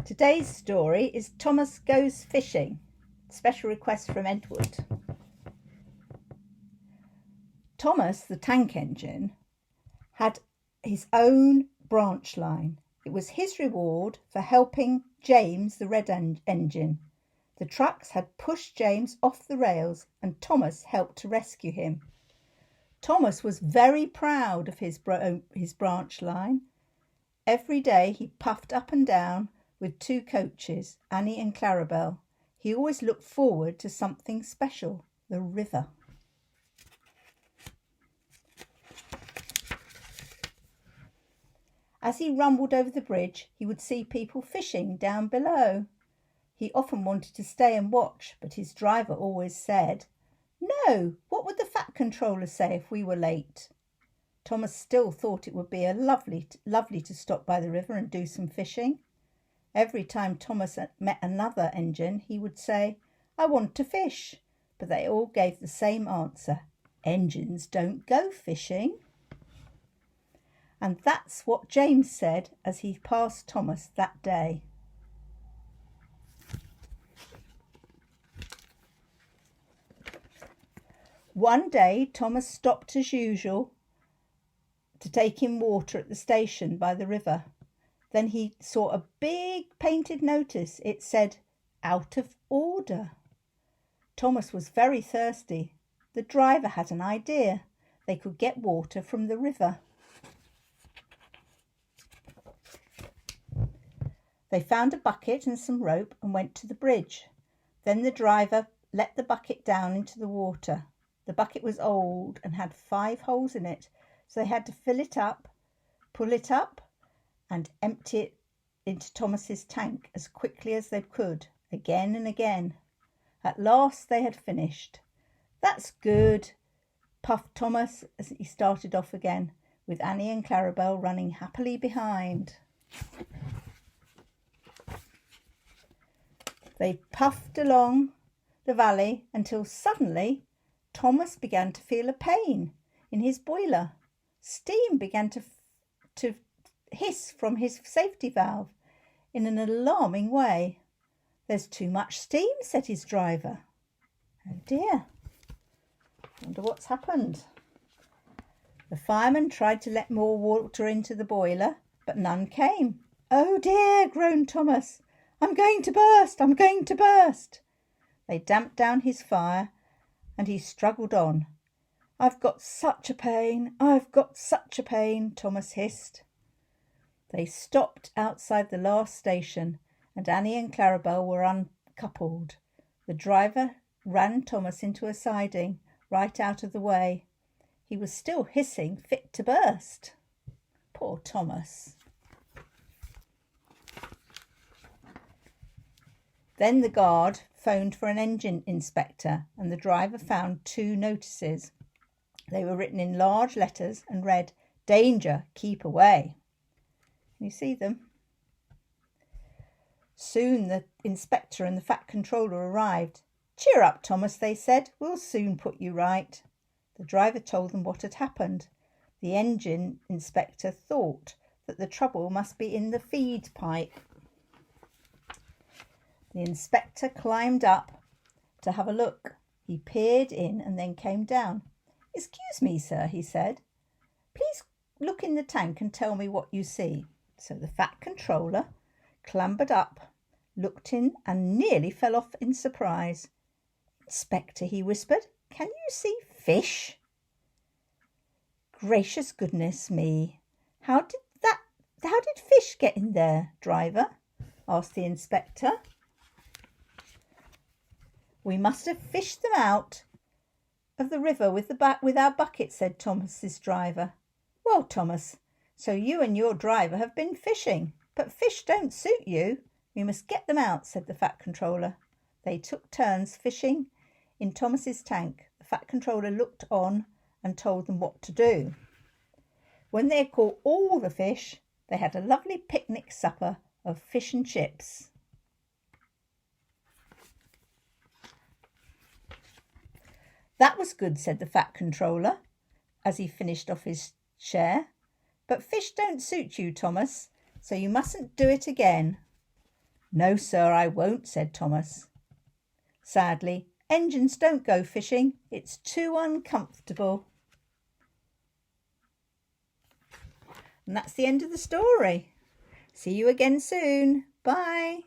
Today's story is Thomas Goes Fishing. Special request from Edward. Thomas, the tank engine, had his own branch line. It was his reward for helping James, the red engine. The trucks had pushed James off the rails and Thomas helped to rescue him. Thomas was very proud of his branch line. Every day he puffed up and down with two coaches, Annie and Clarabel. He always looked forward to something special, the river. As he rumbled over the bridge, he would see people fishing down below. He often wanted to stay and watch, but his driver always said, "No, what would the fat controller say if we were late?" Thomas still thought it would be lovely to stop by the river and do some fishing. Every time Thomas met another engine, he would say, "I want to fish," but they all gave the same answer: "Engines don't go fishing." And that's what James said as he passed Thomas that day. One day, Thomas stopped as usual to take in water at the station by the river. Then he saw a big painted notice. It said, "Out of order." Thomas was very thirsty. The driver had an idea. They could get water from the river. They found a bucket and some rope and went to the bridge. Then the driver let the bucket down into the water. The bucket was old and had 5 holes in it, so they had to fill it up, pull it up, and empty it into Thomas's tank as quickly as they could, again and again. At last they had finished. "That's good," puffed Thomas as he started off again, with Annie and Clarabel running happily behind. They puffed along the valley until suddenly Thomas began to feel a pain in his boiler. Steam began to hiss from his safety valve in an alarming way. "There's too much steam," said his driver. "Oh dear, wonder what's happened." The fireman tried to let more water into the boiler, but none came. "Oh dear," groaned Thomas. I'm going to burst. They damped down his fire and he struggled on. I've got such a pain, Thomas hissed. They stopped outside the last station and Annie and Clarabel were uncoupled. The driver ran Thomas into a siding right out of the way. He was still hissing fit to burst. Poor Thomas. Then the guard phoned for an engine inspector and the driver found 2 notices. They were written in large letters and read, "Danger, keep away." Can you see them? Soon the inspector and the fat controller arrived. "Cheer up, Thomas," they said. "We'll soon put you right." The driver told them what had happened. The engine inspector thought that the trouble must be in the feed pipe. The inspector climbed up to have a look. He peered in and then came down. "Excuse me, sir," he said. "Please look in the tank and tell me what you see." So the fat controller clambered up, looked in and nearly fell off in surprise. "Inspector," he whispered, "can you see fish?" "Gracious goodness me. How did fish get in there, driver?" asked the inspector. "We must have fished them out of the river with our bucket," said Thomas's driver. "Well, Thomas, so you and your driver have been fishing, but fish don't suit you. We must get them out," said the fat controller. They took turns fishing in Thomas's tank. The fat controller looked on and told them what to do. When they had caught all the fish, they had a lovely picnic supper of fish and chips. "That was good," said the fat controller as he finished off his share. "But fish don't suit you, Thomas, so you mustn't do it again." "No, sir, I won't," said Thomas. Sadly, engines don't go fishing. It's too uncomfortable. And that's the end of the story. See you again soon. Bye.